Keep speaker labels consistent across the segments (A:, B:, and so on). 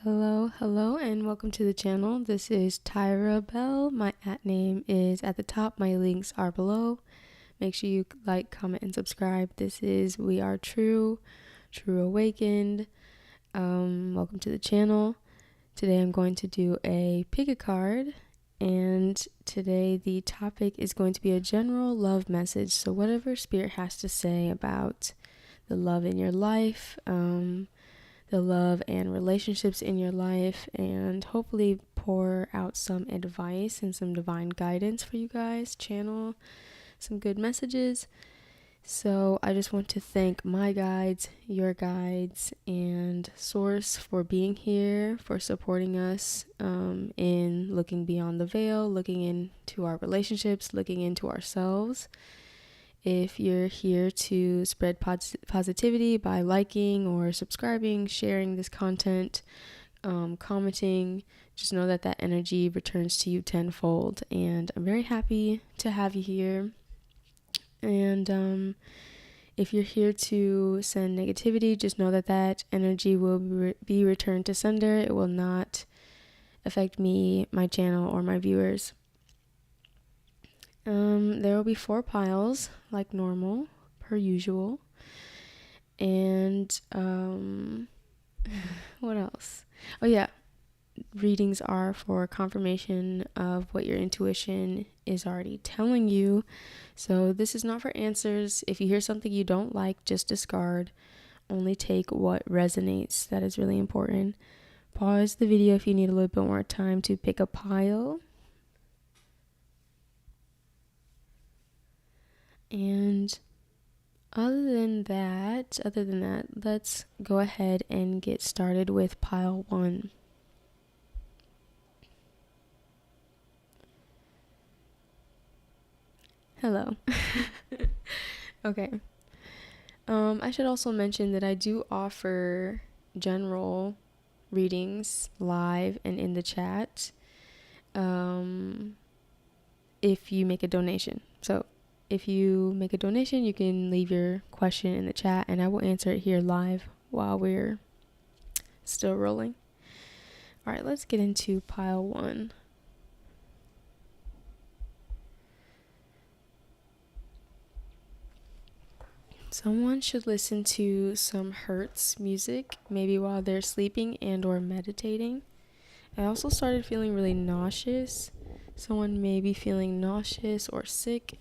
A: Hello, and welcome to the channel. This is Tyra Bell. My @name is at the top. My links are below. Make sure you like, comment, and subscribe. This is We Are True Awakened. Welcome to the channel. Today I'm going to do a pick a card, and today the topic is going to be a general love message. So whatever Spirit has to say about the love in your life, the love and relationships in your life, and hopefully pour out some advice and some divine guidance for you guys, channel some good messages. So I just want to thank my guides, your guides, and Source for being here, for supporting us in looking beyond the veil, looking into our relationships, looking into ourselves. If you're here to spread positivity by liking or subscribing, sharing this content, commenting, just know that energy returns to you tenfold. And I'm very happy to have you here. And if you're here to send negativity, just know that energy will be returned to sender. It will not affect me, my channel, or my viewers. There will be 4 piles, like normal, per usual. And, what else? Oh yeah, readings are for confirmation of what your intuition is already telling you. So this is not for answers. If you hear something you don't like, just discard. Only take what resonates. That is really important. Pause the video if you need a little bit more time to pick a pile. And other than that, let's go ahead and get started with pile 1. Hello. Okay. I should also mention that I do offer general readings live and in the chat if you make a donation. So if you make a donation, you can leave your question in the chat and I will answer it here live while we're still rolling. All right, let's get into pile 1. Someone should listen to some Hertz music, maybe while they're sleeping and or meditating. I also started feeling really nauseous. Someone may be feeling nauseous or sick.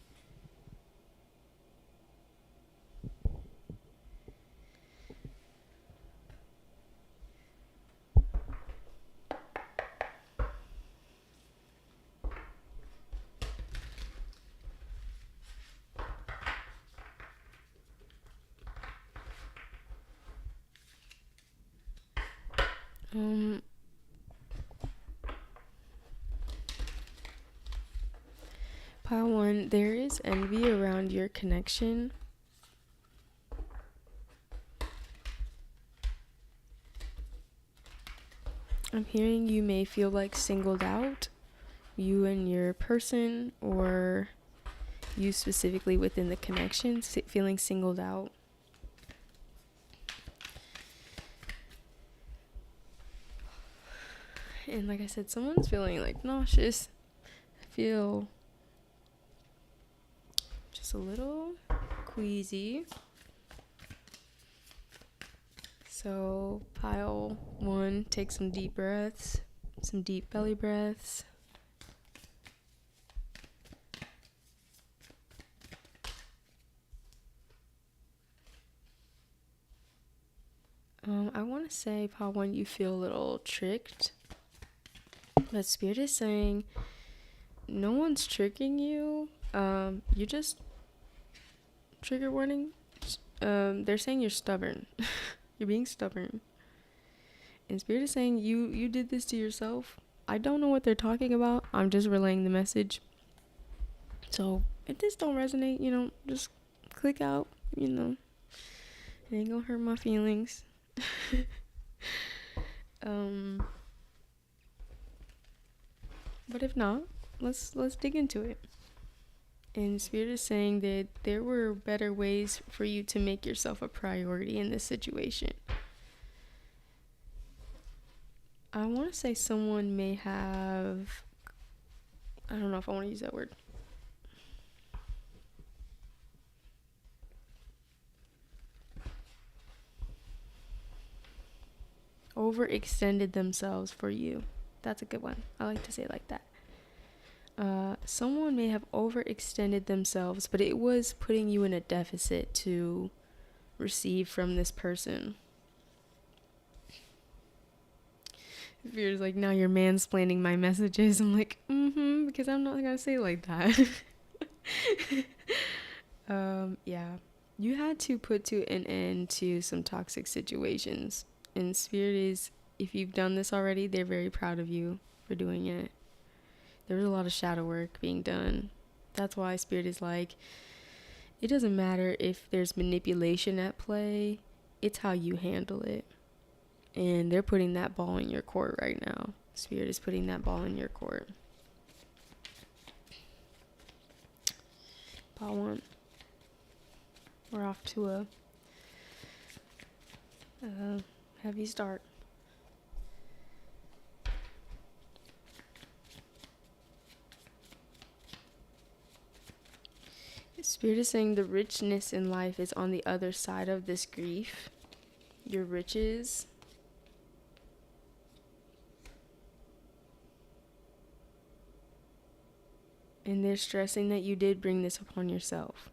A: Pile 1, there is envy around your connection. I'm hearing you may feel like singled out, you and your person, or you specifically within the connection, feeling singled out. And like I said, someone's feeling like nauseous. I feel just a little queasy. So pile 1, take some deep breaths, some deep belly breaths. I want to say pile 1, you feel a little tricked. But Spirit is saying no one's tricking you. You just, trigger warning. They're saying you're stubborn. You're being stubborn. And Spirit is saying you did this to yourself. I don't know what they're talking about. I'm just relaying the message. So if this don't resonate, just click out, It ain't gonna hurt my feelings. But if not, let's dig into it. And Spirit is saying that there were better ways for you to make yourself a priority in this situation. I want to say someone may have, I don't know if I want to use that word. Overextended themselves for you. That's a good one. I like to say it like that. Someone may have overextended themselves, but it was putting you in a deficit to receive from this person. Fears like, now you're mansplaining my messages. I'm like, because I'm not gonna say it like that. Yeah. You had to put an end to some toxic situations. And Spirit is, if you've done this already, they're very proud of you for doing it. There was a lot of shadow work being done. That's why Spirit is like, it doesn't matter if there's manipulation at play, it's how you handle it. And they're putting that ball in your court right now. Spirit is putting that ball in your court. Ball one. We're off to a heavy start. Spirit is saying the richness in life is on the other side of this grief. Your riches. And they're stressing that you did bring this upon yourself.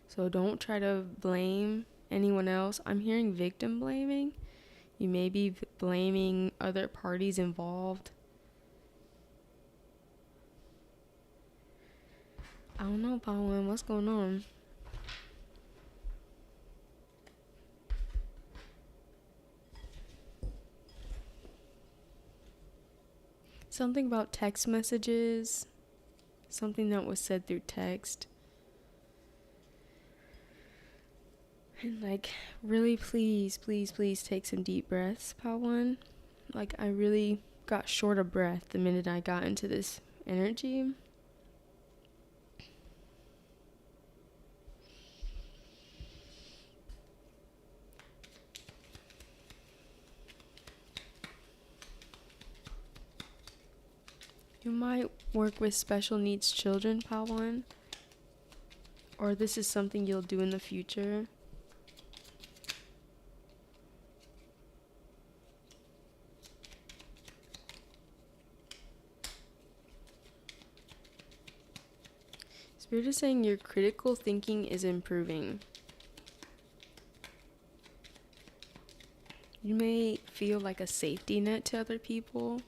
A: So don't try to blame anyone else. I'm hearing victim blaming. You may be blaming other parties involved. I don't know, Pawan. What's going on? Something about text messages. Something that was said through text. And like, really, please take some deep breaths, Pawan. Like, I really got short of breath the minute I got into this energy. You might work with special needs children, Pawan. Or this is something you'll do in the future. Spirit is saying your critical thinking is improving. You may feel like a safety net to other people.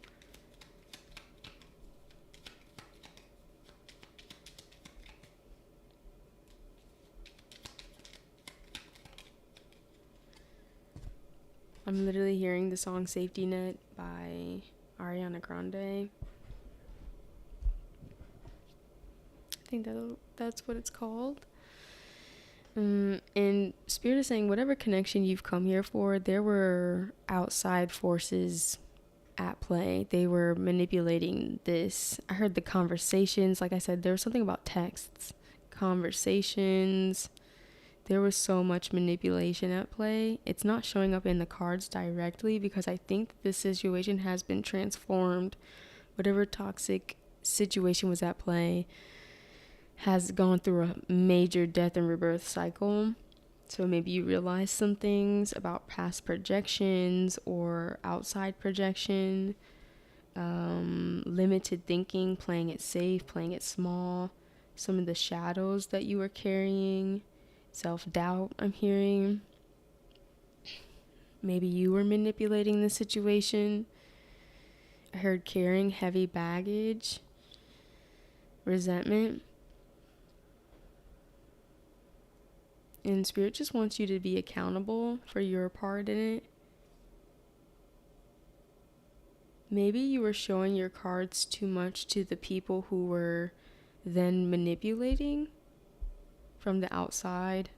A: I'm literally hearing the song Safety Net by Ariana Grande. I think that's what it's called. And Spirit is saying whatever connection you've come here for, there were outside forces at play. They were manipulating this. I heard the conversations. Like I said, there was something about texts, conversations. There was so much manipulation at play. It's not showing up in the cards directly because I think this situation has been transformed. Whatever toxic situation was at play has gone through a major death and rebirth cycle. So maybe you realize some things about past projections or outside projection, limited thinking, playing it safe, playing it small, some of the shadows that you were carrying, self-doubt I'm hearing. Maybe you were manipulating the situation. I heard carrying heavy baggage, resentment. And Spirit just wants you to be accountable for your part in it. Maybe you were showing your cards too much to the people who were then manipulating from the outside.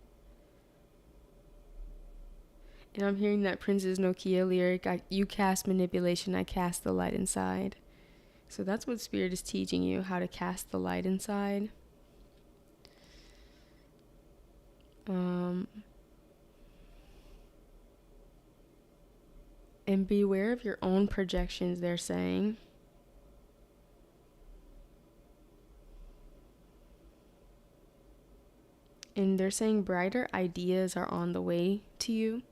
A: And I'm hearing that Princess Nokia lyric, you cast manipulation, I cast the light inside. So that's what Spirit is teaching you, how to cast the light inside. And beware of your own projections, they're saying. And they're saying brighter ideas are on the way to you.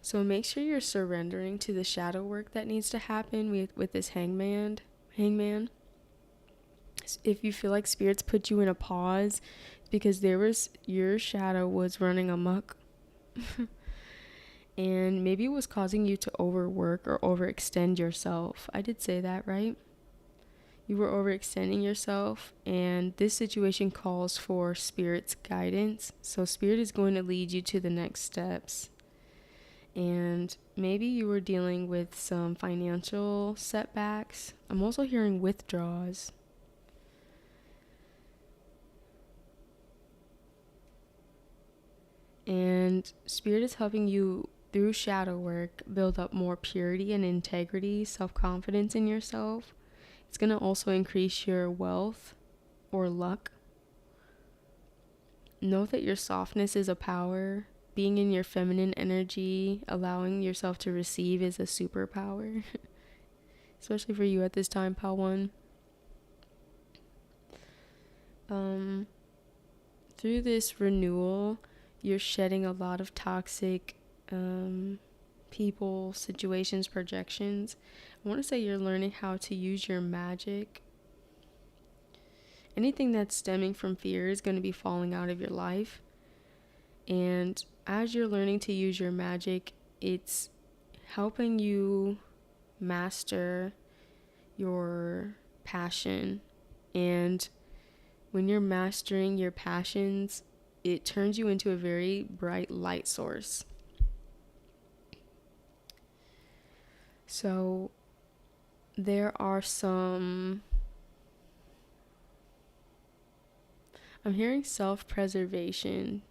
A: So make sure you're surrendering to the shadow work that needs to happen with this hangman. If you feel like spirits put you in a pause, because your shadow was running amok. And maybe it was causing you to overwork or overextend yourself. I did say that, right? You were overextending yourself, and this situation calls for Spirit's guidance. So Spirit is going to lead you to the next steps. And maybe you were dealing with some financial setbacks. I'm also hearing withdrawals. And Spirit is helping you through shadow work build up more purity and integrity, self-confidence in yourself. It's going to also increase your wealth or luck. Know that your softness is a power. Being in your feminine energy, allowing yourself to receive, is a superpower. Especially for you at this time, Pal 1. Through this renewal, you're shedding a lot of toxic people, situations, projections. I want to say you're learning how to use your magic. Anything that's stemming from fear is going to be falling out of your life. And as you're learning to use your magic, it's helping you master your passion. And when you're mastering your passions, it turns you into a very bright light source. So there are I'm hearing self-preservation.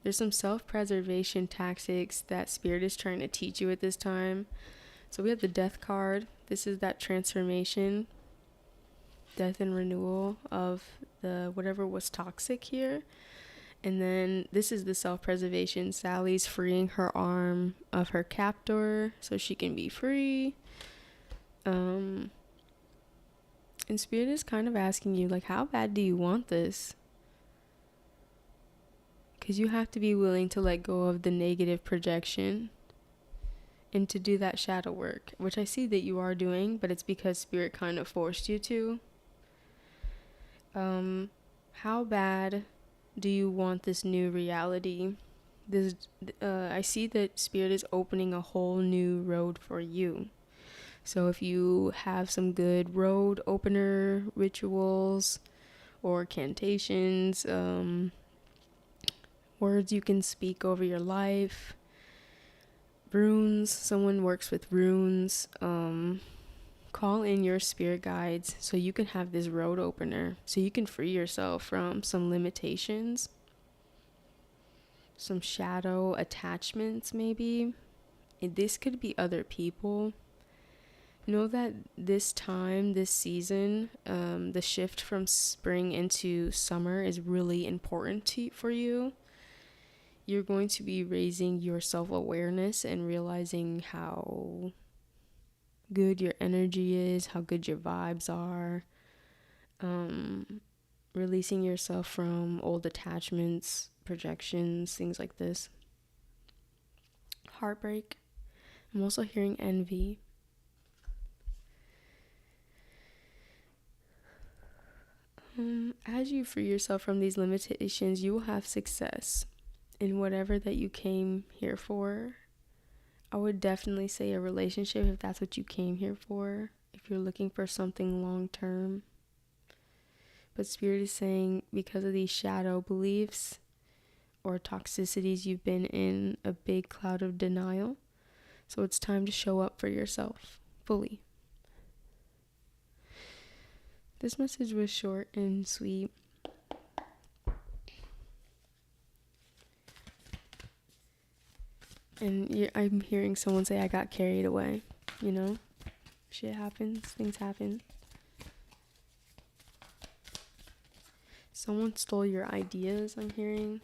A: There's some self-preservation tactics that Spirit is trying to teach you at this time. So we have the Death card. This is that transformation, death and renewal of the whatever was toxic here. And then this is the self-preservation. Sally's freeing her arm of her captor so she can be free. And Spirit is kind of asking you, like, how bad do you want this? Because you have to be willing to let go of the negative projection and to do that shadow work, which I see that you are doing, but it's because Spirit kind of forced you to. How bad do you want this new reality? I see that Spirit is opening a whole new road for you. So if you have some good road opener rituals or cantations, words you can speak over your life, runes, someone works with runes, call in your spirit guides so you can have this road opener, so you can free yourself from some limitations, some shadow attachments maybe. And this could be other people. Know that this time, this season, the shift from spring into summer is really important for you. You're going to be raising your self-awareness and realizing how good your energy is, how good your vibes are. Releasing yourself from old attachments, projections, things like this. Heartbreak. I'm also hearing envy. As you free yourself from these limitations, you will have success in whatever that you came here for. I would definitely say a relationship if that's what you came here for, if you're looking for something long term. But Spirit is saying because of these shadow beliefs or toxicities, you've been in a big cloud of denial. So it's time to show up for yourself fully. This message was short and sweet. And I'm hearing someone say, I got carried away. You know, shit happens, things happen. Someone stole your ideas, I'm hearing.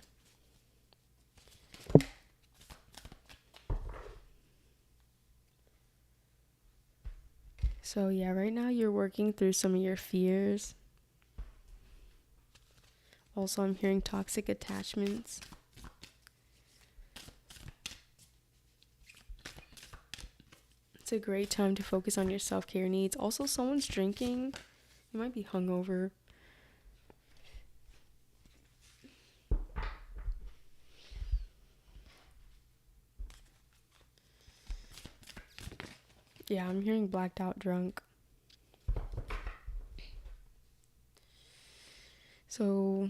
A: So yeah, right now you're working through some of your fears. Also, I'm hearing toxic attachments. It's a great time to focus on your self-care needs. Also, someone's drinking. You might be hungover. Yeah, I'm hearing blacked out drunk. So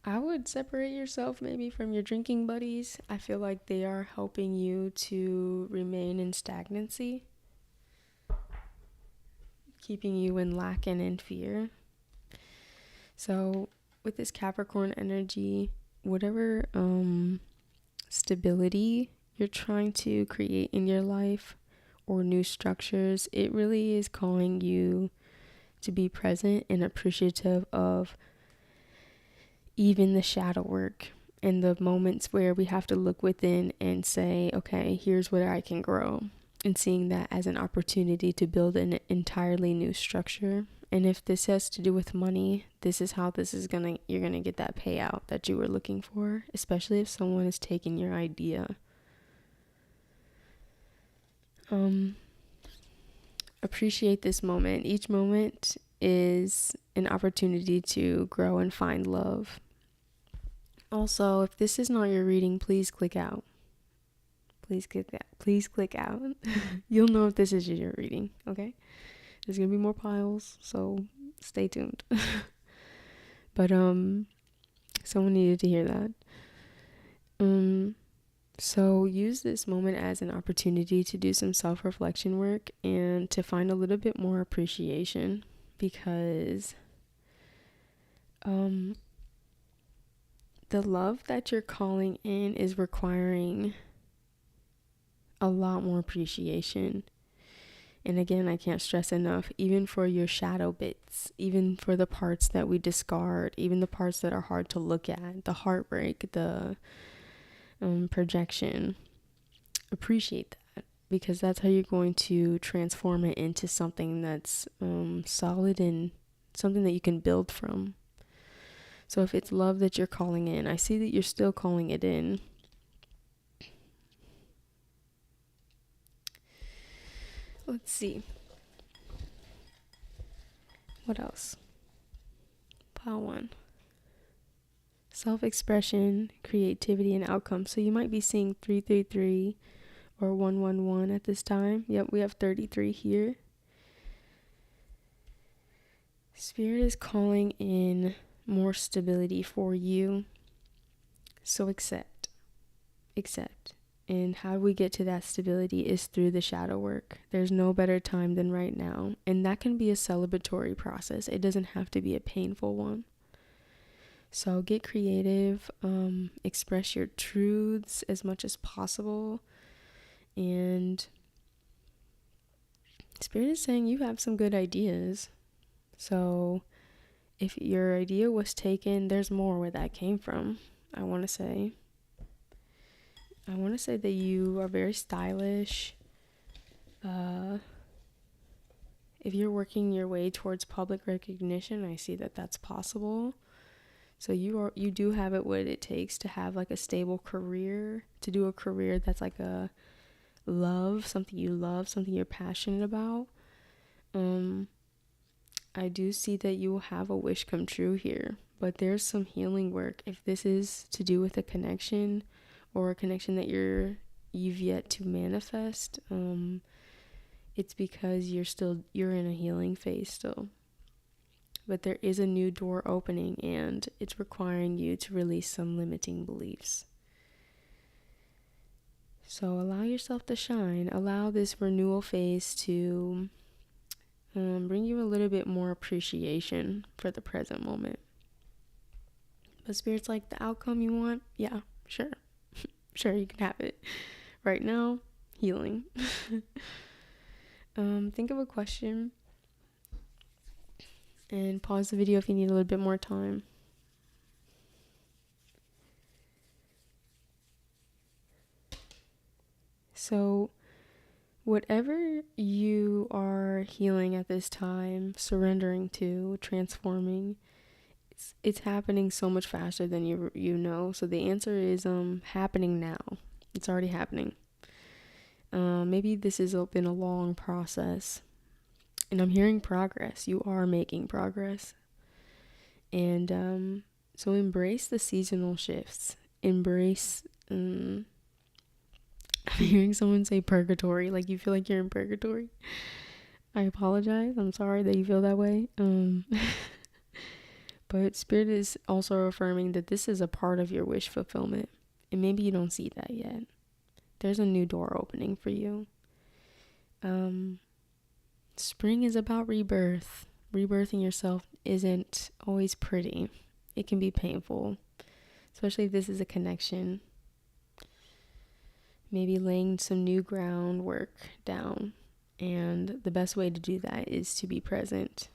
A: I would separate yourself maybe from your drinking buddies. I feel like they are helping you to remain in stagnancy, keeping you in lack and in fear. So with this Capricorn energy, whatever stability you're trying to create in your life or new structures, it really is calling you to be present and appreciative of even the shadow work and the moments where we have to look within and say, okay, here's where I can grow, and seeing that as an opportunity to build an entirely new structure. And if this has to do with money, this is how you're gonna get that payout that you were looking for, especially if someone is taking your idea. Appreciate this moment. Each moment is an opportunity to grow and find love. Also, if this is not your reading, please click out. Please click out. You'll know if this is your reading, okay? There's gonna be more piles, so stay tuned. But someone needed to hear that. So use this moment as an opportunity to do some self-reflection work and to find a little bit more appreciation, because the love that you're calling in is requiring a lot more appreciation. And again, I can't stress enough, even for your shadow bits, even for the parts that we discard, even the parts that are hard to look at, the heartbreak, the projection, appreciate that, because that's how you're going to transform it into something that's solid and something that you can build from. So if it's love that you're calling in, I see that you're still calling it in. Let's see. What else? Pile 1. Self-expression, creativity, and outcome. So you might be seeing 333 or 111 at this time. Yep, we have 33 here. Spirit is calling in more stability for you. So accept. And how we get to that stability is through the shadow work. There's no better time than right now. And that can be a celebratory process. It doesn't have to be a painful one. So get creative, express your truths as much as possible. And Spirit is saying you have some good ideas. So if your idea was taken, there's more where that came from. I want to say that you are very stylish. If you're working your way towards public recognition, I see that that's possible. So you do have it what it takes to have like a stable career, to do a career that's like a something you're passionate about. I do see that you will have a wish come true here, but there's some healing work. If this is to do with a connection or a connection that you've yet to manifest, it's because you're in a healing phase still. But there is a new door opening, and it's requiring you to release some limiting beliefs. So allow yourself to shine. Allow this renewal phase to bring you a little bit more appreciation for the present moment. But Spirit's like, the outcome you want? Yeah, sure. Sure, you can have it. Right now, healing. Think of a question and pause the video if you need a little bit more time. So Whatever you are healing at this time, surrendering to, transforming, it's happening so much faster than you know. So the answer is happening now. It's already happening. Maybe this has been a long process, and I'm hearing progress. You are making progress. And so embrace the seasonal shifts. Embrace I'm hearing someone say purgatory, like you feel like you're in purgatory. I apologize. I'm sorry that you feel that way. But Spirit is also affirming that this is a part of your wish fulfillment. And maybe you don't see that yet. There's a new door opening for you. Spring is about rebirth. Rebirthing yourself isn't always pretty. It can be painful, especially if this is a connection. Maybe laying some new groundwork down. And the best way to do that is to be present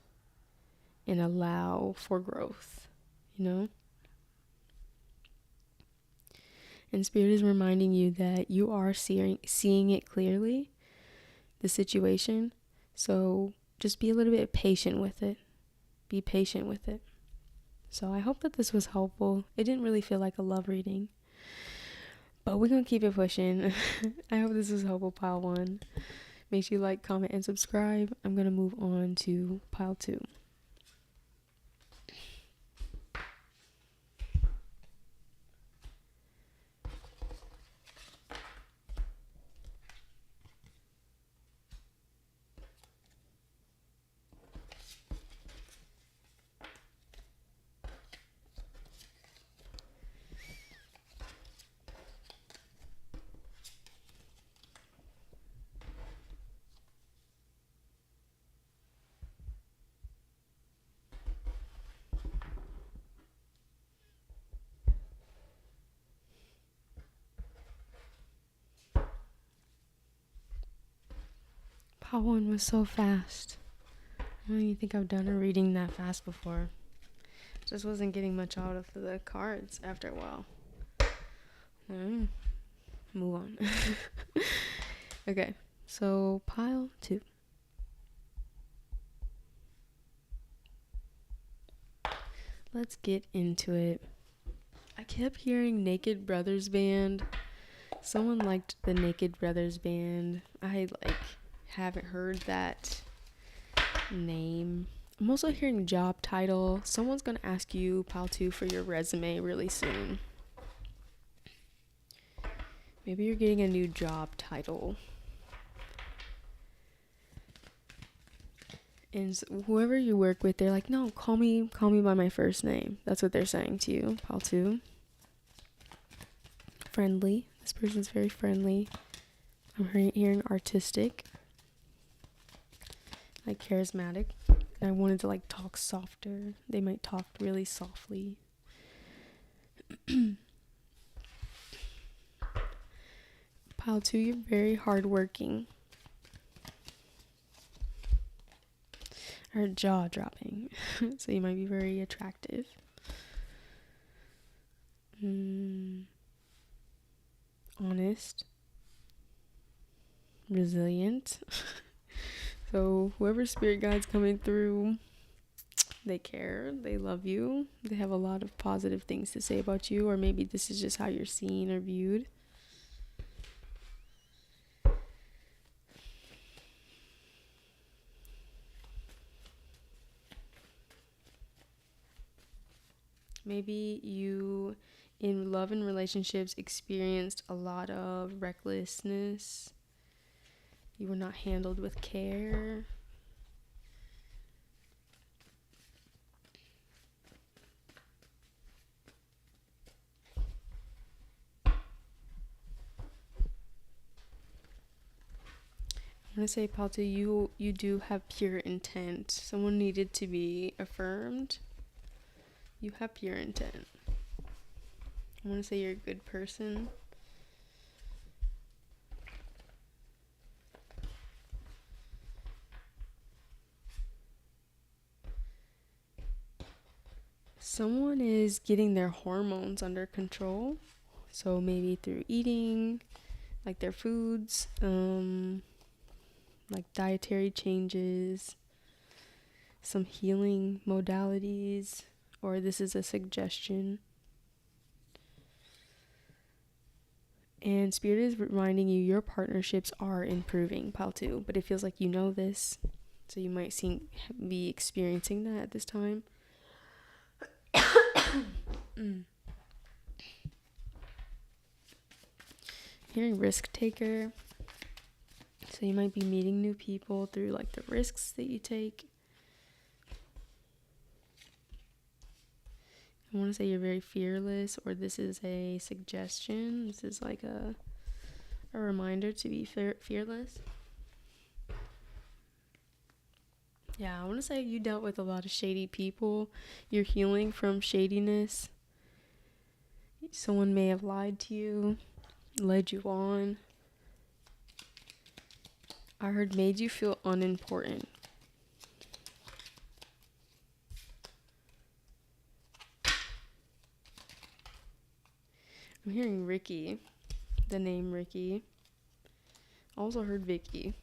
A: and allow for growth, you know? And Spirit is reminding you that you are seeing it clearly, the situation. So just be a little bit patient with it. Be patient with it. So I hope that this was helpful. It didn't really feel like a love reading, but we're going to keep it pushing. I hope this was helpful, pile 1. Make sure you like, comment, and subscribe. I'm going to move on to pile 2. Pile 1 was so fast. I don't even think I've done a reading that fast before. Just wasn't getting much out of the cards after a while. Move on. Okay, so pile 2. Let's get into it. I kept hearing Naked Brothers Band. Someone liked the Naked Brothers Band. I haven't heard that name. I'm also hearing job title. Someone's gonna ask you, pile 2, for your resume really soon. Maybe you're getting a new job title. And whoever you work with, they're like, no, call me by my first name. That's what they're saying to you, pile 2. Friendly. This person's very friendly. I'm hearing artistic. Like charismatic. And I wanted to talk softer. They might talk really softly. Pile 2, you're very hardworking. Or jaw dropping. So you might be very attractive. Honest. Resilient. So whoever spirit guide's coming through, they care, they love you, they have a lot of positive things to say about you, or maybe this is just how you're seen or viewed. Maybe you, in love and relationships, experienced a lot of recklessness. You were not handled with care. I'm going to say, Palta, you do have pure intent. Someone needed to be affirmed. You have pure intent. I want to say you're a good person. Someone is getting their hormones under control. So maybe through eating, like their foods, like dietary changes, some healing modalities, or this is a suggestion. And Spirit is reminding you your partnerships are improving, pile 2, but it feels like you know this, so you might be experiencing that at this time. Hearing risk taker, so you might be meeting new people through like the risks that you take. I want to say you're very fearless, or this is a suggestion. This is like a reminder to be fearless. Yeah, I want to say you dealt with a lot of shady people. You're healing from shadiness. Someone may have lied to you, led you on. I heard made you feel unimportant. I'm hearing Ricky, the name Ricky. I also heard Vicky.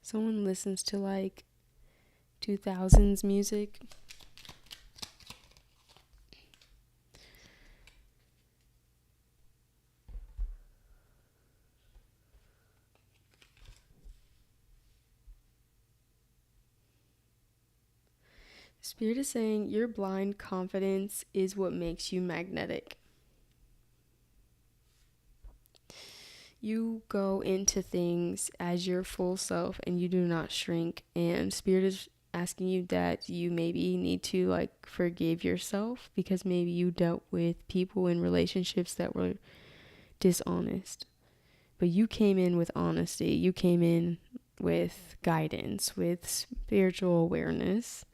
A: Someone listens to like 2000s music. Spirit is saying your blind confidence is what makes you magnetic. You go into things as your full self and you do not shrink. And Spirit is asking you that you maybe need to like forgive yourself because maybe you dealt with people in relationships that were dishonest. But you came in with honesty. You came in with guidance, with spiritual awareness.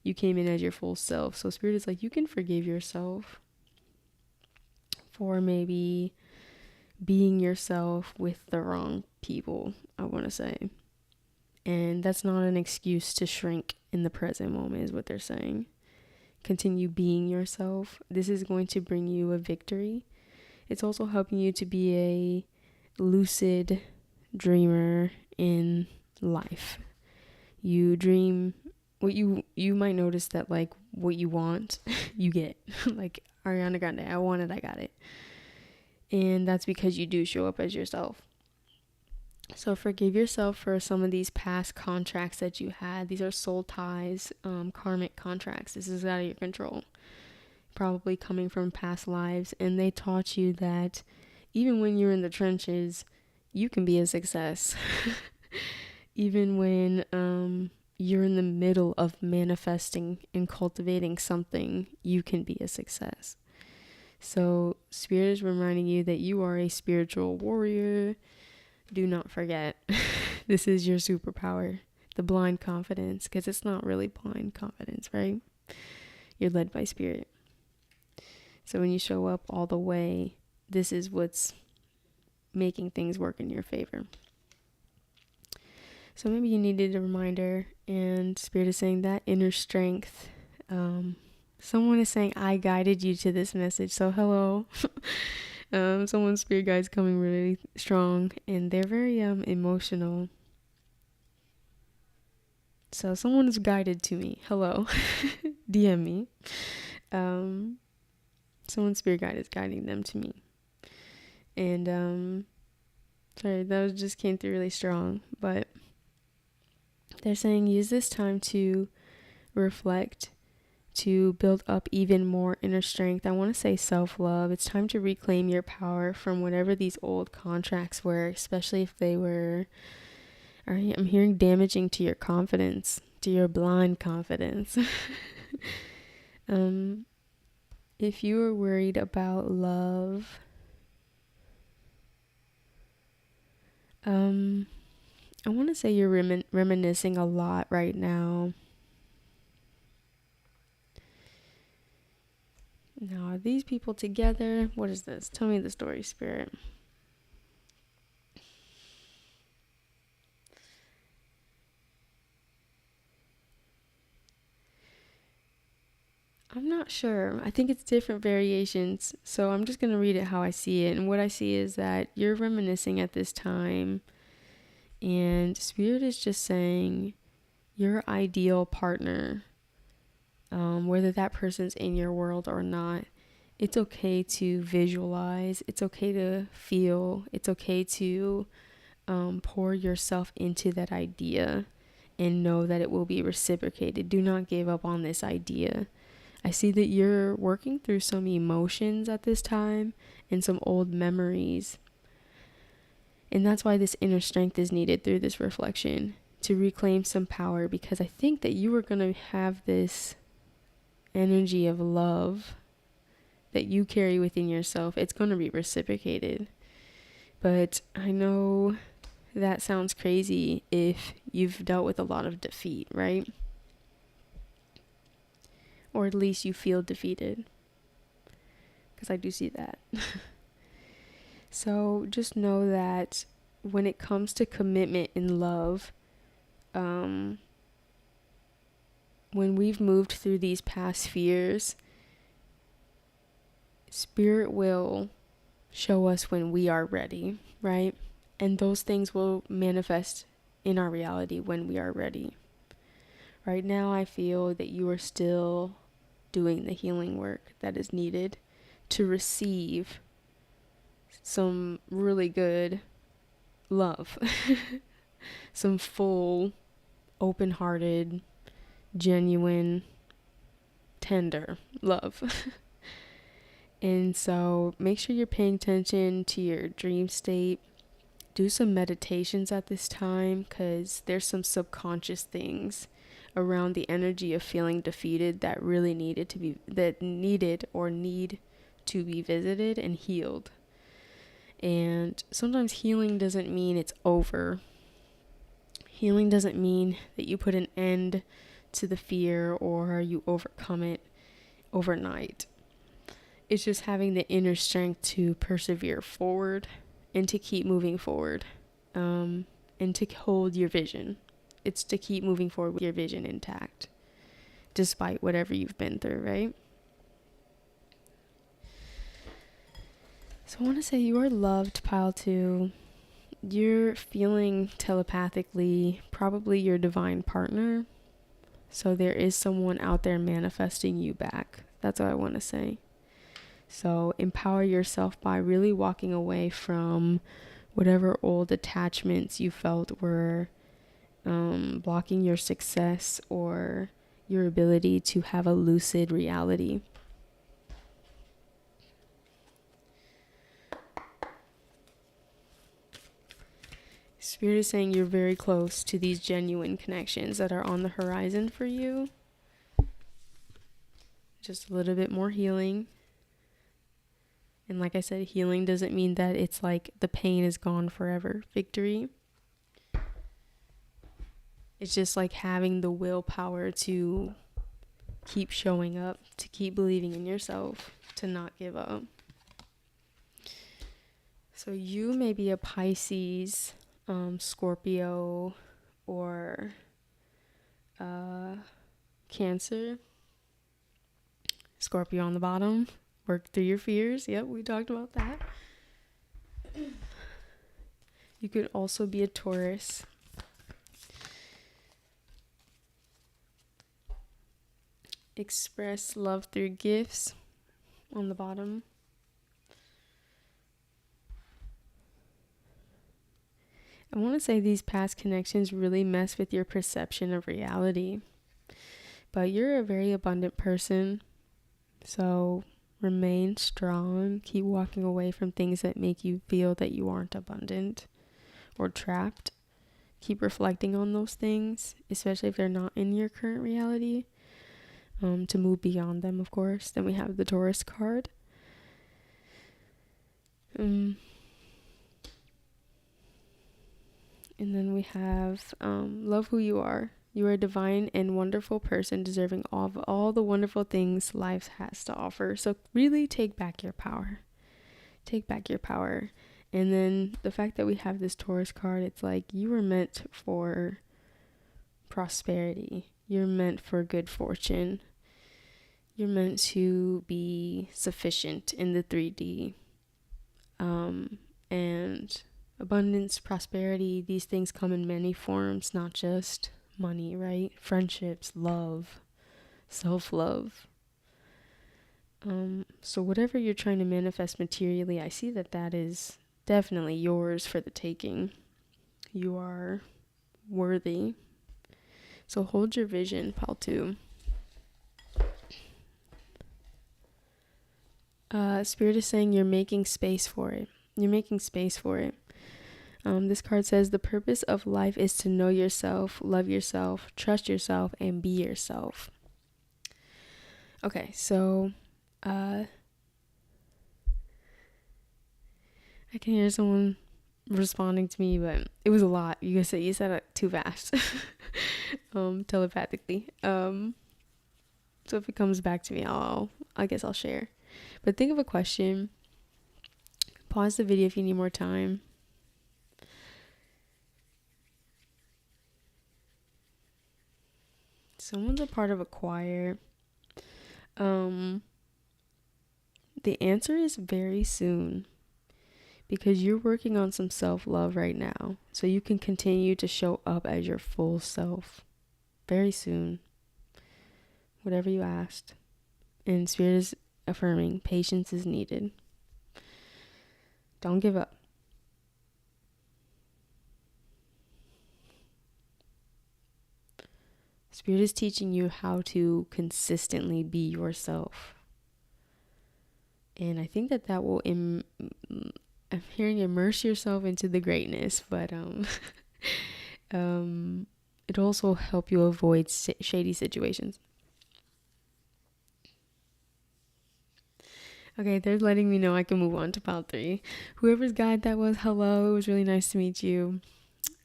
A: You came in as your full self. So Spirit is like, you can forgive yourself for maybe being yourself with the wrong people, I want to say. And that's not an excuse to shrink in the present moment, is what they're saying. Continue being yourself. This is going to bring you a victory. It's also helping you to be a lucid dreamer in life. You dream what you might notice that like what you want, you get. Like Ariana Grande, I want it, I got it. And that's because you do show up as yourself. So forgive yourself for some of these past contracts that you had. These are soul ties, karmic contracts. This is out of your control. Probably coming from past lives. And they taught you that even when you're in the trenches, you can be a success. Even when you're in the middle of manifesting and cultivating something, you can be a success. So Spirit is reminding you that you are a spiritual warrior. Do not forget, this is your superpower, the blind confidence, because it's not really blind confidence, right? You're led by Spirit. So when you show up all the way, this is what's making things work in your favor. So maybe you needed a reminder, and Spirit is saying that inner strength. Someone is saying, I guided you to this message. So hello. Someone's spirit guide's coming really strong, and they're very emotional. So someone is guided to me. Hello. DM me. Someone's spirit guide is guiding them to me. And sorry, that just came through really strong. But they're saying use this time to reflect, to build up even more inner strength. I want to say self-love. It's time to reclaim your power from whatever these old contracts were, especially if they were, I'm hearing, damaging to your confidence, to your blind confidence. If you are worried about love, I want to say you're reminiscing a lot right now. Now, are these people together? What is this? Tell me the story, Spirit. I'm not sure. I think it's different variations. So I'm just going to read it how I see it. And what I see is that you're reminiscing at this time, and Spirit is just saying your ideal partner, whether that person's in your world or not, it's okay to visualize. It's okay to feel. It's okay to pour yourself into that idea and know that it will be reciprocated. Do not give up on this idea. I see that you're working through some emotions at this time and some old memories. And that's why this inner strength is needed through this reflection, to reclaim some power, because I think that you are going to have this energy of love that you carry within yourself. It's going to be reciprocated. But I know that sounds crazy if you've dealt with a lot of defeat, right? Or at least you feel defeated, because I do see that. So just know that when it comes to commitment in love, when we've moved through these past fears, Spirit will show us when we are ready, right? And those things will manifest in our reality when we are ready. Right now, I feel that you are still doing the healing work that is needed to receive some really good love. Some full, open-hearted, genuine, tender love. And so make sure you're paying attention to your dream state. Do some meditations at this time, because there's some subconscious things around the energy of feeling defeated that really need to be visited and healed. And sometimes healing doesn't mean it's over. Healing doesn't mean that you put an end to the fear or you overcome it overnight. It's just having the inner strength to persevere forward and to keep moving forward, and to hold your vision. It's to keep moving forward with your vision intact, despite whatever you've been through, right? So I want to say you are loved, Pile 2. You're feeling telepathically, probably your divine partner. So there is someone out there manifesting you back. That's what I want to say. So empower yourself by really walking away from whatever old attachments you felt were blocking your success or your ability to have a lucid reality. Spirit is saying you're very close to these genuine connections that are on the horizon for you. Just a little bit more healing. And like I said, healing doesn't mean that it's like the pain is gone forever. Victory. It's just like having the willpower to keep showing up, to keep believing in yourself, to not give up. So you may be a Pisces, Scorpio, or Cancer. Scorpio on the bottom. Work through your fears. Yep, we talked about that. You could also be a Taurus. Express love through gifts on the bottom. I want to say these past connections really mess with your perception of reality. But you're a very abundant person. So remain strong. Keep walking away from things that make you feel that you aren't abundant or trapped. Keep reflecting on those things, especially if they're not in your current reality. To move beyond them, of course. Then we have the Taurus card. And then we have love who you are. You are a divine and wonderful person deserving of all the wonderful things life has to offer. So really take back your power. Take back your power. And then the fact that we have this Taurus card, it's like you were meant for prosperity. You're meant for good fortune. You're meant to be sufficient in the 3D. And abundance, prosperity, these things come in many forms, not just money, right? Friendships, love, self-love. So whatever you're trying to manifest materially, I see that is definitely yours for the taking. You are worthy. So hold your vision, Pal 2. Spirit is saying you're making space for it. You're making space for it. This card says the purpose of life is to know yourself, love yourself, trust yourself, and be yourself. Okay, so I can hear someone responding to me, but it was a lot. You said it too fast. Telepathically. So if it comes back to me, I guess I'll share. But think of a question. Pause the video if you need more time. Someone's a part of a choir. The answer is very soon, because you're working on some self-love right now, so you can continue to show up as your full self very soon. Whatever you asked. And Spirit is affirming patience is needed. Don't give up. Spirit is teaching you how to consistently be yourself. And I think that will, I'm hearing immerse yourself into the greatness, but it'll also help you avoid shady situations. Okay, they're letting me know I can move on to pile 3. Whoever's guide that was, hello. It was really nice to meet you.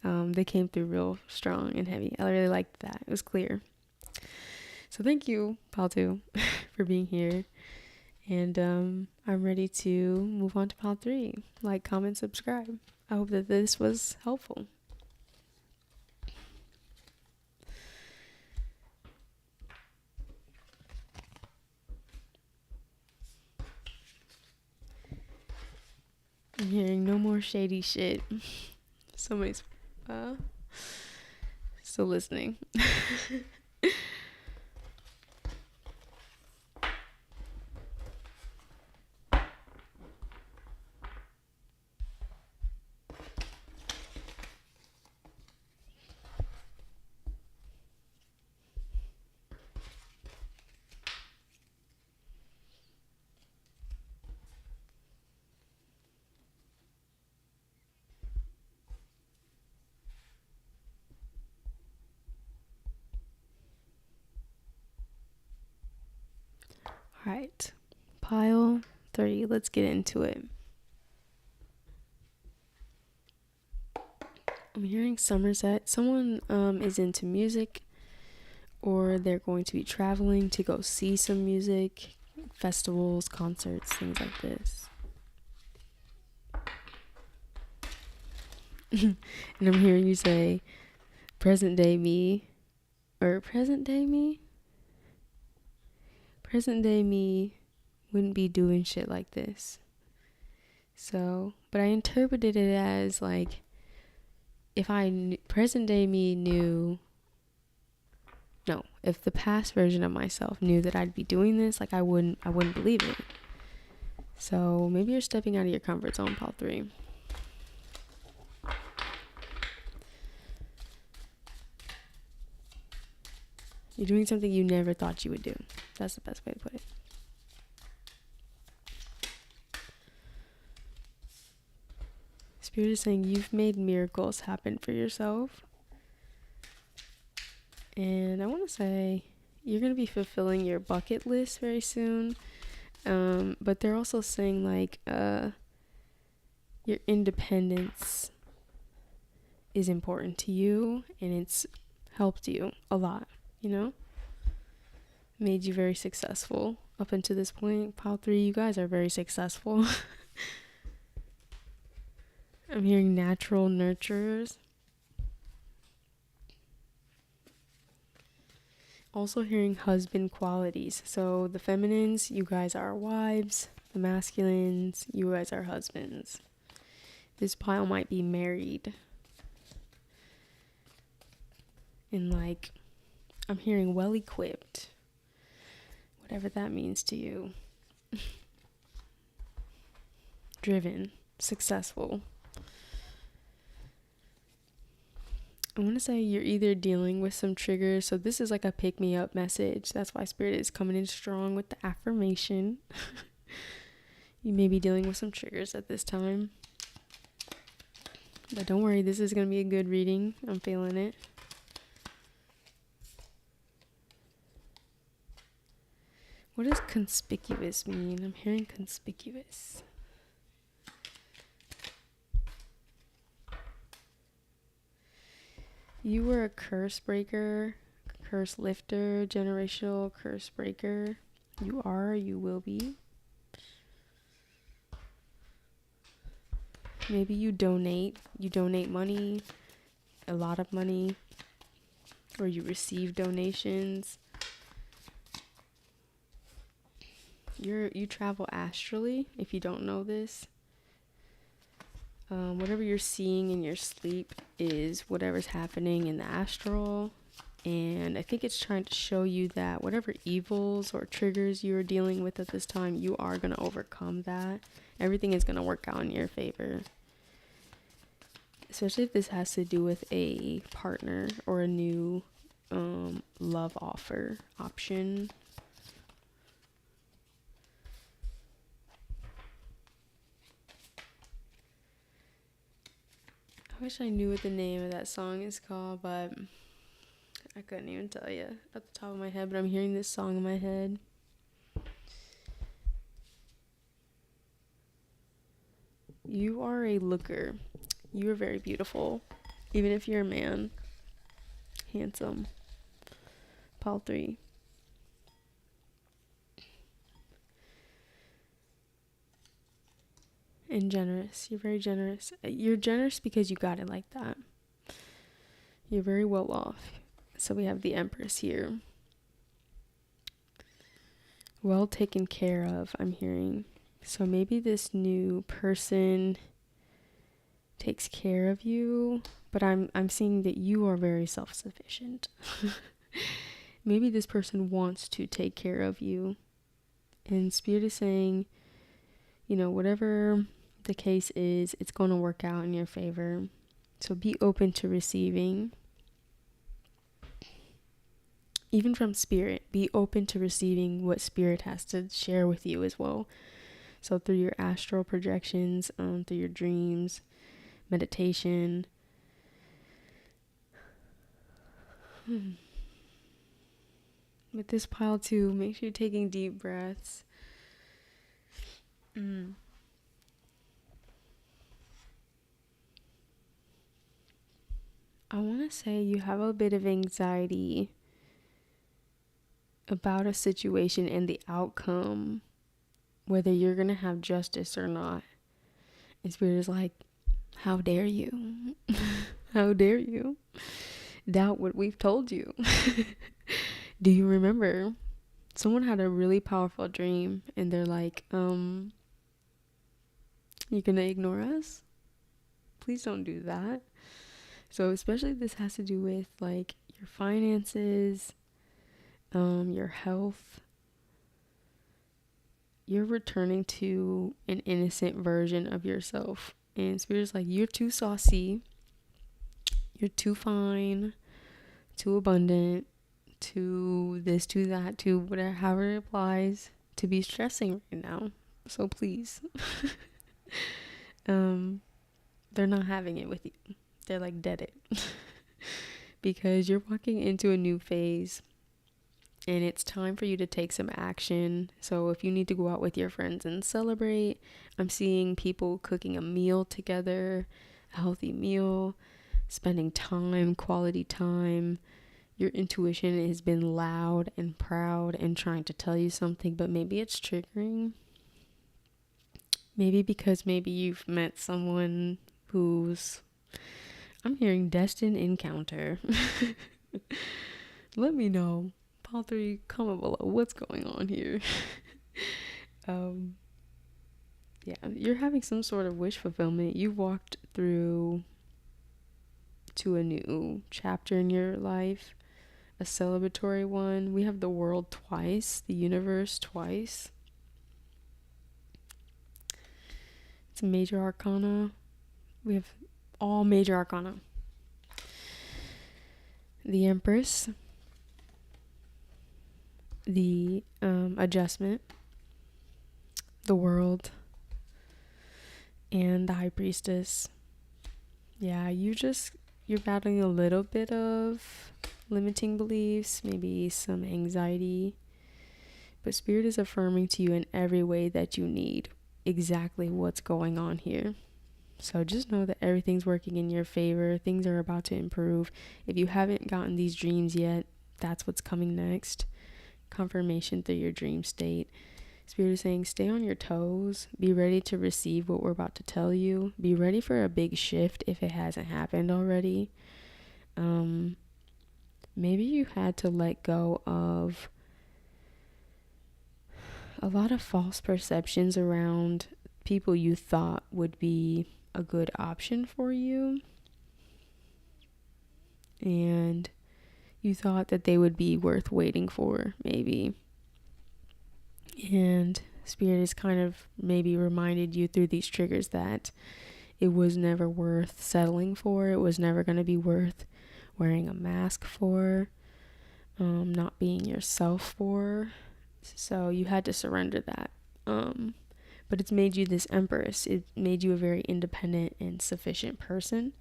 A: They came through real strong and heavy. I really liked that. It was clear. So thank you, pile 2, for being here. And I'm ready to move on to pile 3. Like, comment, subscribe. I hope that this was helpful. I'm hearing no more shady shit. Somebody's still listening. All right, pile 3. Let's get into it. I'm hearing Somerset. Someone is into music, or they're going to be traveling to go see some music, festivals, concerts, things like this. And I'm hearing you say, present day me wouldn't be doing shit like this. So, but I interpreted it as like, if present day me knew, no, if the past version of myself knew that I'd be doing this, like I wouldn't believe it. So maybe you're stepping out of your comfort zone, pile 3. You're doing something you never thought you would do. That's the best way to put it. Spirit is saying you've made miracles happen for yourself. And I want to say you're going to be fulfilling your bucket list very soon. But they're also saying like your independence is important to you, and it's helped you a lot, you know? Made you very successful up until this point. Pile 3, you guys are very successful. I'm hearing natural nurturers. Also hearing husband qualities. So the feminines, you guys are wives. The masculines, you guys are husbands. This pile might be married. And like, I'm hearing well equipped. Whatever that means to you. Driven, successful. I want to say you're either dealing with some triggers. So this is like a pick me up message. That's why Spirit is coming in strong with the affirmation. You may be dealing with some triggers at this time. But don't worry, this is going to be a good reading. I'm feeling it. What does conspicuous mean? I'm hearing conspicuous. You were a curse breaker, curse lifter, generational curse breaker. You are, you will be. Maybe you donate money, a lot of money, or you receive donations. You travel astrally, if you don't know this. Whatever you're seeing in your sleep is whatever's happening in the astral. And I think it's trying to show you that whatever evils or triggers you're dealing with at this time, you are going to overcome that. Everything is going to work out in your favor. Especially if this has to do with a partner or a new love option. I wish I knew what the name of that song is called, but I couldn't even tell you at the top of my head, but I'm hearing this song in my head. You are a looker. You are very beautiful. Even if you're a man. Handsome. Pile 3. And generous. You're very generous. You're generous because you got it like that. You're very well off. So we have the Empress here. Well taken care of, I'm hearing. So maybe this new person takes care of you, but I'm seeing that you are very self-sufficient. Maybe this person wants to take care of you. And Spirit is saying, whatever the case is, it's going to work out in your favor. So be open to receiving. Even from Spirit, be open to receiving what Spirit has to share with you as well. So through your astral projections, through your dreams, meditation. With this pile too, make sure you're taking deep breaths. I want to say you have a bit of anxiety about a situation and the outcome, whether you're going to have justice or not. And Spirit is like, how dare you? How dare you doubt what we've told you? Do you remember? Someone had a really powerful dream and they're like, you gonna ignore us? Please don't do that. So especially this has to do with like your finances, your health. You're returning to an innocent version of yourself. And Spirit's like, you're too saucy. You're too fine, too abundant, too this, too that, too whatever, however it applies, to be stressing right now. So please. They're not having it with you. They're like dead it. Because you're walking into a new phase and it's time for you to take some action. So if you need to go out with your friends and celebrate, I'm seeing people cooking a meal together, a healthy meal, spending time, quality time. Your intuition has been loud and proud and trying to tell you something, but maybe it's triggering. Maybe because you've met someone who's, I'm hearing destined encounter. Let me know. Paul 3, comment below. What's going on here? Yeah, you're having some sort of wish fulfillment. You walked through to a new chapter in your life, a celebratory one. We have the world twice, the universe twice. It's a major arcana. We have all major arcana. The Empress, the Adjustment, the World, and the High Priestess. Yeah, you're battling a little bit of limiting beliefs, maybe some anxiety, but Spirit is affirming to you in every way that you need exactly what's going on here. So just know that everything's working in your favor. Things are about to improve. If you haven't gotten these dreams yet, that's what's coming next. Confirmation through your dream state. Spirit is saying, stay on your toes. Be ready to receive what we're about to tell you. Be ready for a big shift if it hasn't happened already. Maybe you had to let go of a lot of false perceptions around people you thought would be a good option for you. And you thought that they would be worth waiting for, maybe. And Spirit has kind of maybe reminded you through these triggers that it was never worth settling for. It was never going to be worth wearing a mask for, not being yourself for. So you had to surrender that. But it's made you this empress. It made you a very independent and sufficient person.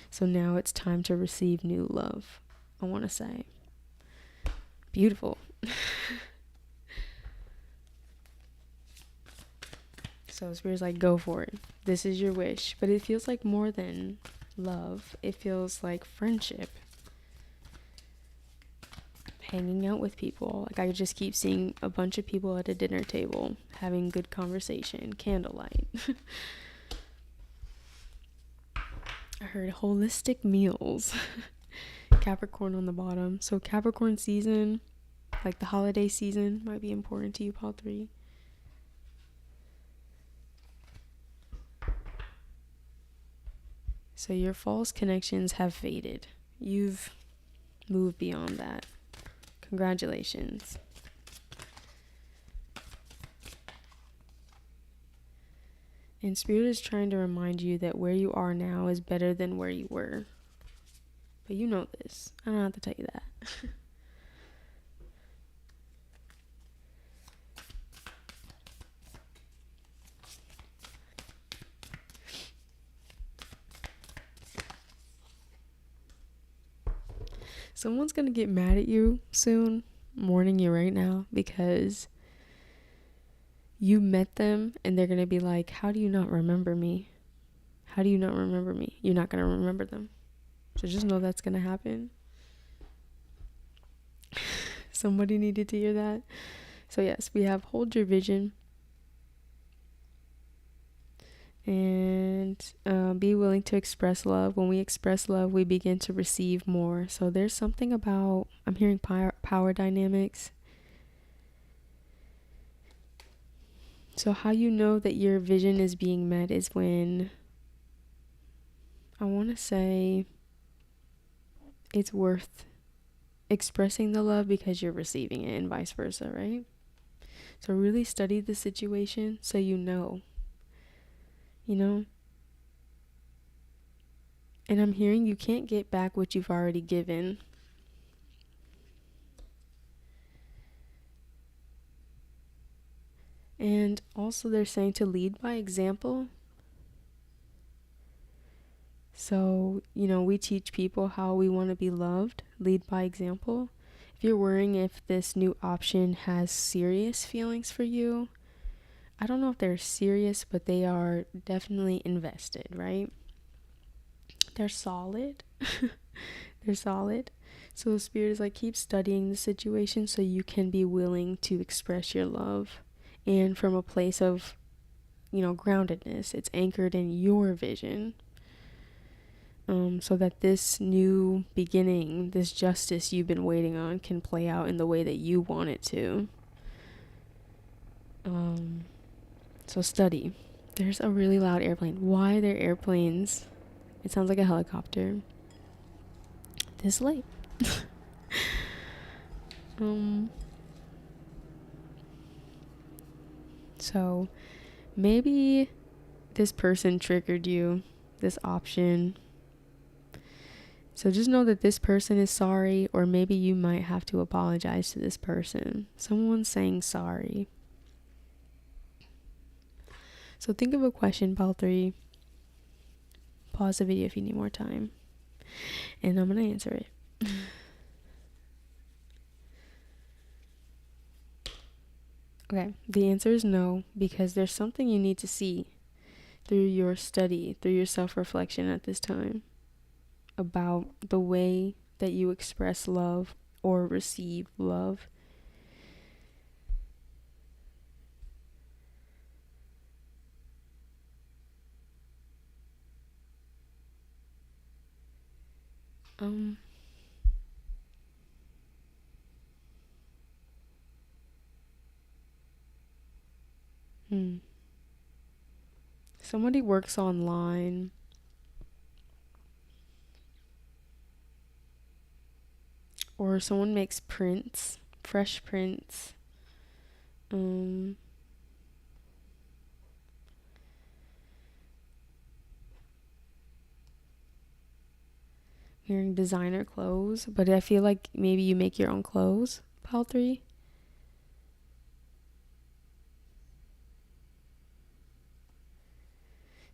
A: So now it's time to receive new love, I want to say. Beautiful. So Spirit's like, go for it. This is your wish. But it feels like more than love. It feels like friendship. Hanging out with people. Like, I just keep seeing a bunch of people at a dinner table having good conversation, candlelight. I heard holistic meals. Capricorn on the bottom. So Capricorn season, like the holiday season, might be important to you, Paul 3. So your false connections have faded. You've moved beyond that. Congratulations. And Spirit is trying to remind you that where you are now is better than where you were. But you know this. I don't have to tell you that. Someone's going to get mad at you soon, I'm warning you right now, because you met them and they're going to be like, how do you not remember me? How do you not remember me? You're not going to remember them. So just know that's going to happen. Somebody needed to hear that. So yes, we have hold your vision. And be willing to express love. When we express love, we begin to receive more. So there's something about, I'm hearing power dynamics. So how you know that your vision is being met is when, I want to say, it's worth expressing the love because you're receiving it, and vice versa, right? So really study the situation so you know. You know? And I'm hearing you can't get back what you've already given. And also they're saying to lead by example. So, you know, we teach people how we want to be loved. Lead by example. If you're worrying if this new option has serious feelings for you, I don't know if they're serious, but they are definitely invested, right? They're solid. They're solid. So the Spirit is like, keep studying the situation so you can be willing to express your love. And from a place of, you know, groundedness. It's anchored in your vision. so that this new beginning, this justice you've been waiting on, can play out in the way that you want it to. So study. There's a really loud airplane. Why are there airplanes? It sounds like a helicopter. This late. So maybe this person triggered you, this option. So just know that this person is sorry, or maybe you might have to apologize to this person. Someone's saying sorry. So think of a question, pile 3. Pause the video if you need more time. And I'm going to answer it. Okay, the answer is no, because there's something you need to see through your study, through your self-reflection at this time, about the way that you express love or receive love. Somebody works online. Or someone makes prints, fresh prints. Wearing designer clothes, but I feel like maybe you make your own clothes, pile 3.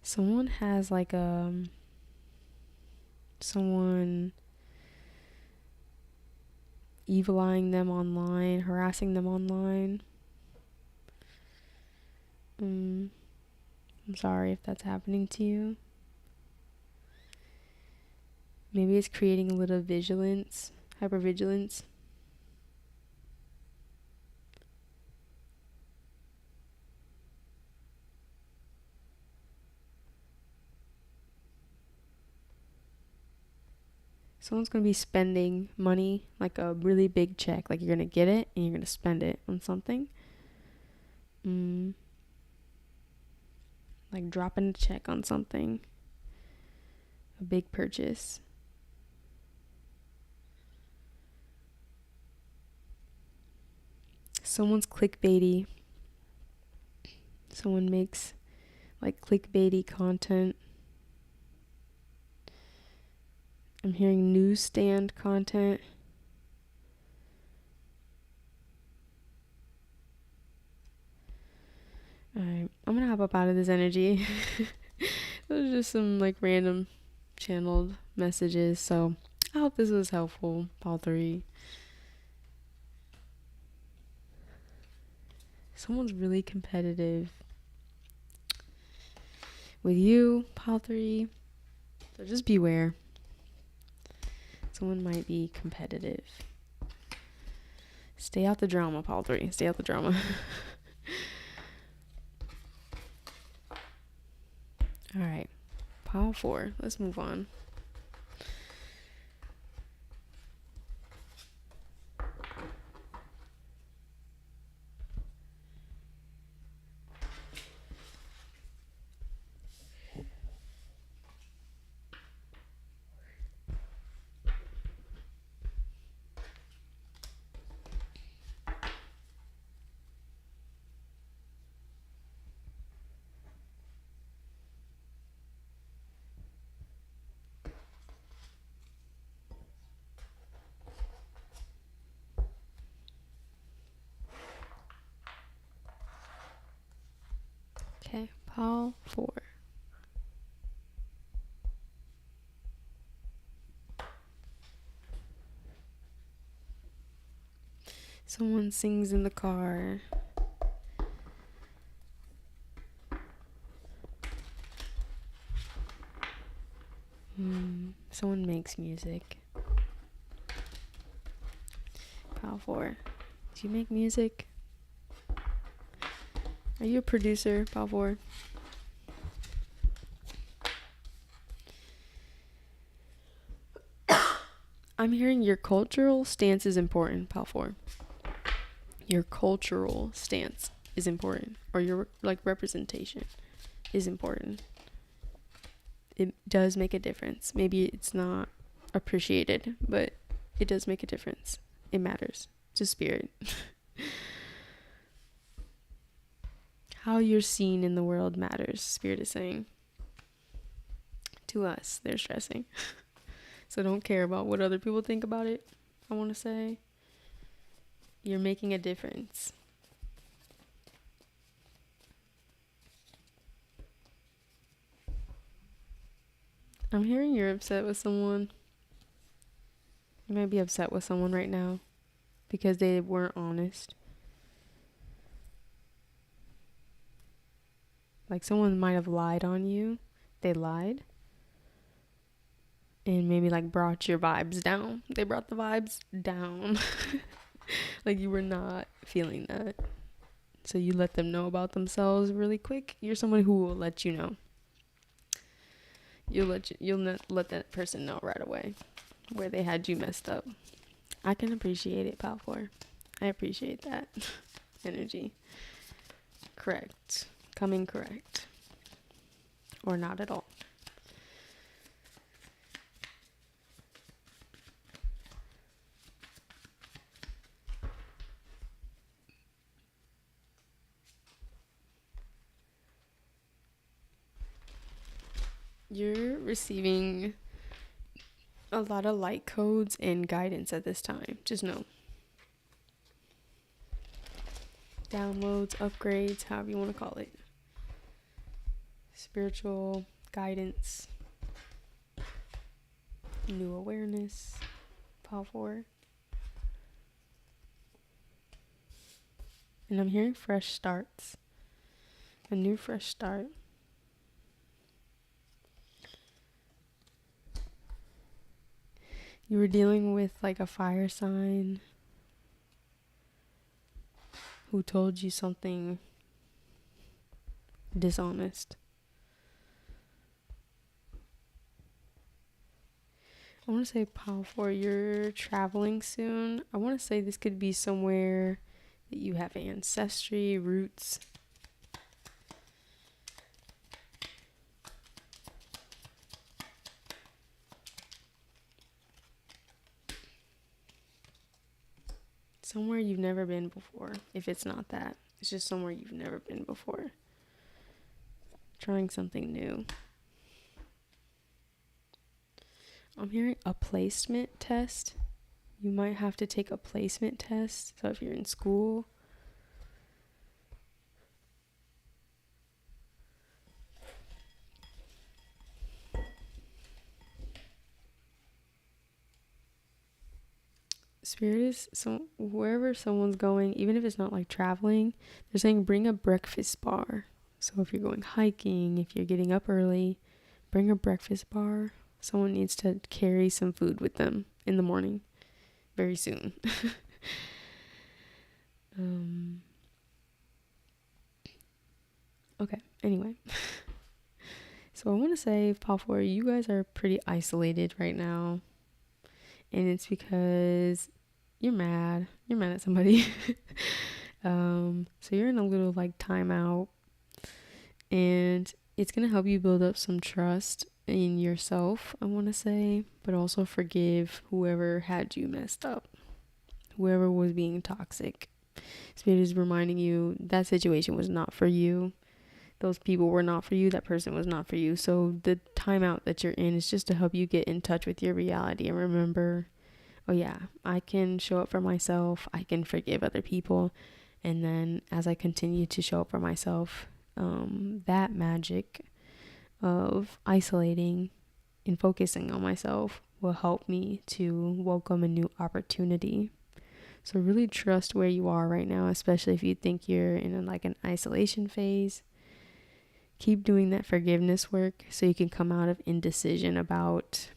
A: Someone has like someone evil-eyeing them online, harassing them online. I'm sorry if that's happening to you. Maybe it's creating a little vigilance, hypervigilance. Someone's going to be spending money, like a really big check. Like you're going to get it and you're going to spend it on something. Like dropping a check on something. A big purchase. Someone's clickbaity. Someone makes like clickbaity content. I'm hearing newsstand content. Alright, I'm gonna hop up out of this energy. Those are just some like random channeled messages, so I hope this was helpful, pile 3. Someone's really competitive with you, pile 3, so just beware. Someone might be competitive. Stay out the drama, pile 3. Stay out the drama. Alright, pile 4. Let's move on. Okay, pile 4. Someone sings in the car. Someone makes music. Pile 4. Do you make music? Are you a producer, pile 4? I'm hearing your cultural stance is important, Pal 4. Your cultural stance is important, or your like representation is important. It does make a difference. Maybe it's not appreciated, but it does make a difference. It matters to spirit. How you're seen in the world matters, spirit is saying. To us, they're stressing. So don't care about what other people think about it, I want to say. You're making a difference. I'm hearing you're upset with someone. You might be upset with someone right now because they weren't honest. Like someone might have lied on you. They lied. And maybe like brought your vibes down. They brought the vibes down. Like you were not feeling that. So you let them know about themselves really quick. You're someone who will let you know. You'll not let that person know right away where they had you messed up. I can appreciate it, Pal 4. I appreciate that energy. Correct. Coming correct. Or not at all. You're receiving a lot of light codes and guidance at this time. Just know. Downloads, upgrades, however you want to call it. Spiritual guidance. New awareness. Pal 4. And I'm hearing fresh starts. A new fresh start. You were dealing with like a fire sign who told you something dishonest. I want to say, Pal 4, you're traveling soon. I want to say this could be somewhere that you have ancestry, roots. Somewhere you've never been before. If it's not that, it's just somewhere you've never been before. Trying something new. I'm hearing a placement test. You might have to take a placement test. So if you're in school. Spirit is, so wherever someone's going, even if it's not like traveling, they're saying bring a breakfast bar. So if you're going hiking, if you're getting up early, bring a breakfast bar. Someone needs to carry some food with them in the morning very soon. Okay, anyway. So I want to say, Pal 4, you guys are pretty isolated right now. And it's because you're mad. You're mad at somebody. So you're in a little like timeout. And it's going to help you build up some trust in yourself, I want to say. But also forgive whoever had you messed up. Whoever was being toxic. Spirit is reminding you that situation was not for you. Those people were not for you. That person was not for you. So the timeout that you're in is just to help you get in touch with your reality and remember, oh yeah, I can show up for myself. I can forgive other people. And then as I continue to show up for myself, that magic of isolating and focusing on myself will help me to welcome a new opportunity. So really trust where you are right now, especially if you think you're in an isolation phase. Keep doing that forgiveness work so you can come out of indecision about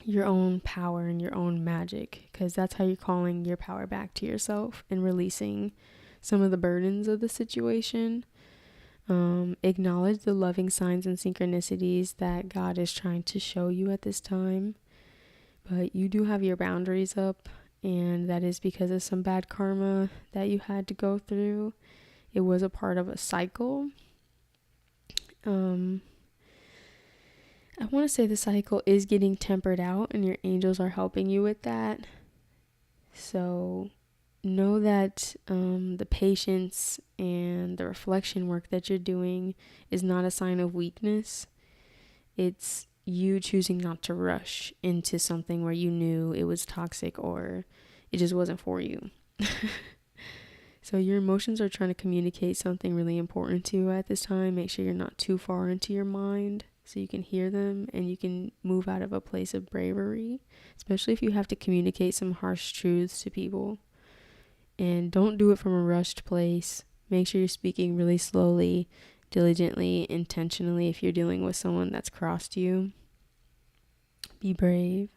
A: your own power and your own magic, because that's how you're calling your power back to yourself and releasing some of the burdens of the situation. Acknowledge the loving signs and synchronicities that God is trying to show you at this time. but you do have your boundaries up, and that is because of some bad karma that you had to go through. It was a part of a cycle. I want to say the cycle is getting tempered out, and your angels are helping you with that. So know that the patience and the reflection work that you're doing is not a sign of weakness. It's you choosing not to rush into something where you knew it was toxic or it just wasn't for you. So your emotions are trying to communicate something really important to you at this time. Make sure you're not too far into your mind so you can hear them and you can move out of a place of bravery, especially if you have to communicate some harsh truths to people. And don't do it from a rushed place. Make sure you're speaking really slowly, diligently, intentionally if you're dealing with someone that's crossed you. Be brave.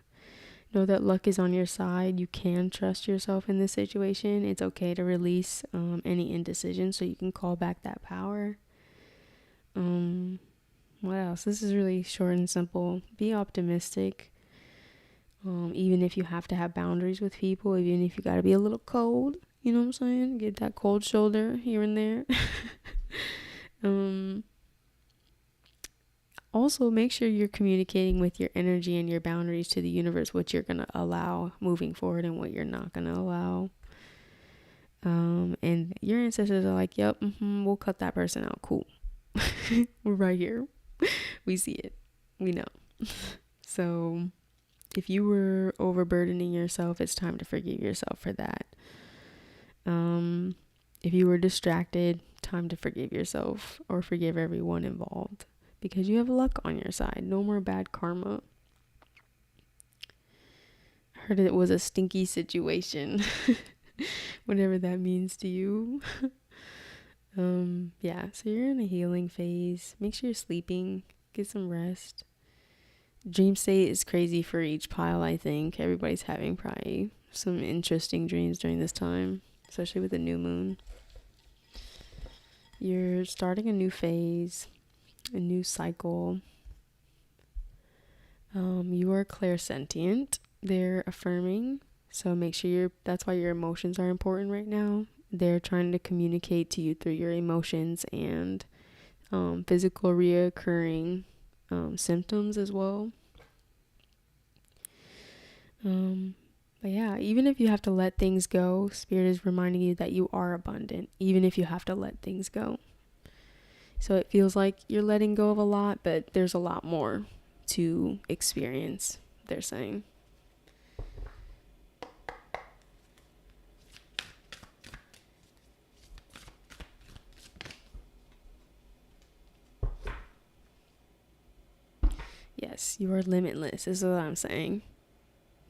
A: Know that luck is on your side. You can trust yourself in this situation. It's okay to release any indecision so you can call back that power. What else? This is really short and simple. Be optimistic. Even if you have to have boundaries with people, even if you got to be a little cold, you know what I'm saying? Get that cold shoulder here and there. Also, make sure you're communicating with your energy and your boundaries to the universe, what you're going to allow moving forward and what you're not going to allow. And your ancestors are like, yep, we'll cut that person out. Cool. We're right here. We see it. We know. So if you were overburdening yourself, it's time to forgive yourself for that. If you were distracted, time to forgive yourself or forgive everyone involved. Because you have luck on your side. No more bad karma. I heard it was a stinky situation. Whatever that means to you. Yeah, so you're in a healing phase. Make sure you're sleeping. Get some rest. Dream state is crazy for each pile, I think. Everybody's having probably some interesting dreams during this time. Especially with the new moon. You're starting a new phase. A new cycle. You are clairsentient. They're affirming. So make sure that's why your emotions are important right now. They're trying to communicate to you through your emotions and physical reoccurring symptoms as well. But yeah, even if you have to let things go, Spirit is reminding you that you are abundant, even if you have to let things go. So it feels like you're letting go of a lot, but there's a lot more to experience, they're saying. Yes, you are limitless, is what I'm saying.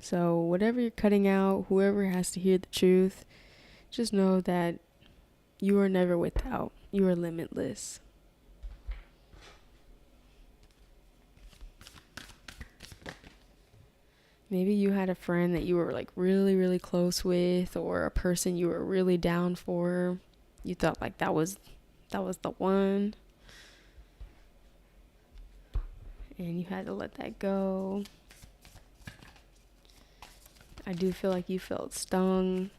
A: So whatever you're cutting out, whoever has to hear the truth, just know that you are never without. You are limitless. Maybe you had a friend that you were like really, really close with, or a person you were really down for. You thought like that was the one. And you had to let that go. I do feel like you felt stung.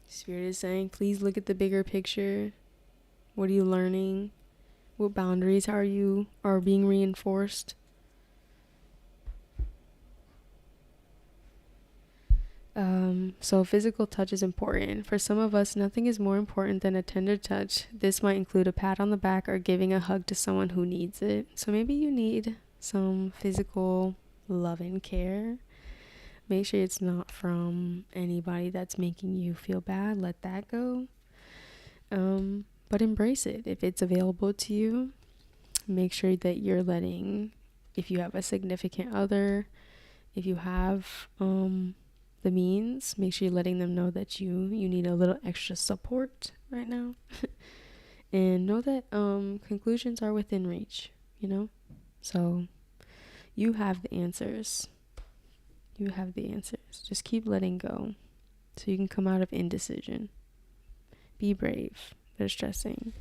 A: Spirit is saying, please look at the bigger picture. What are you learning? What boundaries are being reinforced? So physical touch is important. For some of us, nothing is more important than a tender touch. This might include a pat on the back or giving a hug to someone who needs it. So maybe you need some physical love and care. Make sure it's not from anybody that's making you feel bad. Let that go. But embrace it. If it's available to you, make sure that you're letting, if you have a significant other, if you have the means, make sure you're letting them know that you need a little extra support right now. And know that conclusions are within reach, So you have the answers. You have the answers. Just keep letting go so you can come out of indecision. Be brave. They're stressing.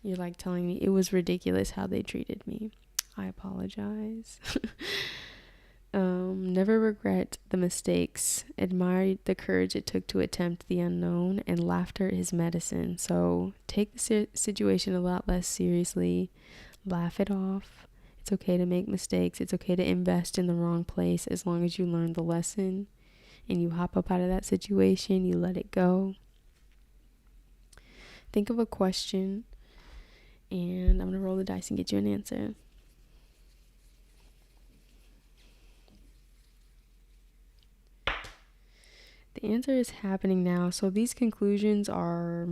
A: You're like telling me it was ridiculous how they treated me. I apologize. Never regret the mistakes. Admire the courage it took to attempt the unknown, and laughter is medicine. So take the situation a lot less seriously. Laugh it off. It's okay to make mistakes. It's okay to invest in the wrong place as long as you learn the lesson and you hop up out of that situation, you let it go. Think of a question, and I'm going to roll the dice and get you an answer. The answer is happening now. So these conclusions are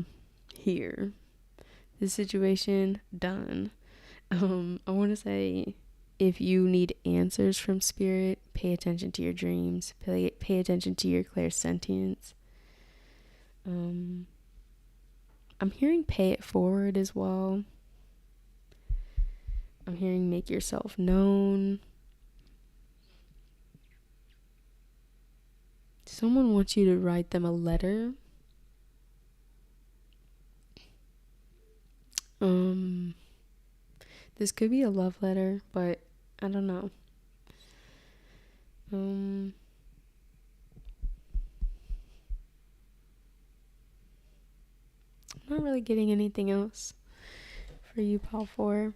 A: here. This situation, done. I want to say, if you need answers from spirit, pay attention to your dreams. Pay attention to your clairsentience. I'm hearing pay it forward as well. I'm hearing make yourself known. Someone wants you to write them a letter. This could be a love letter, but I don't know. I'm not really getting anything else for you, Pal 4.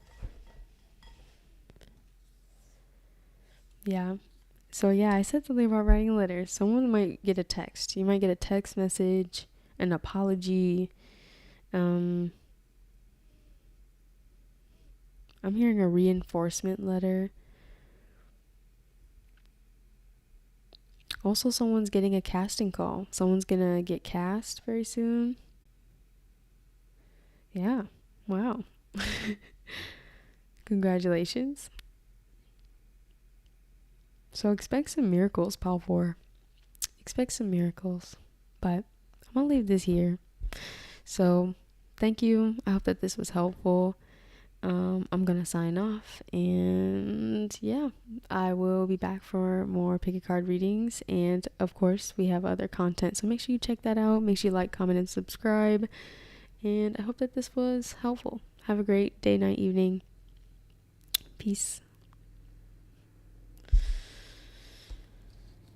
A: Yeah. So yeah, I said something about writing letters. Someone might get a text. You might get a text message, an apology. I'm hearing a reinforcement letter. Also, someone's getting a casting call. Someone's gonna get cast very soon. Yeah. Wow. Congratulations. So expect some miracles, Pal 4. Expect some miracles. But I'm gonna leave this here. So thank you. I hope that this was helpful. I'm gonna sign off, and yeah, I will be back for more pick a card readings, and of course we have other content, so make sure you check that out. Make sure you like, comment, and subscribe, and I hope that this was helpful. Have a great day, night, evening. Peace.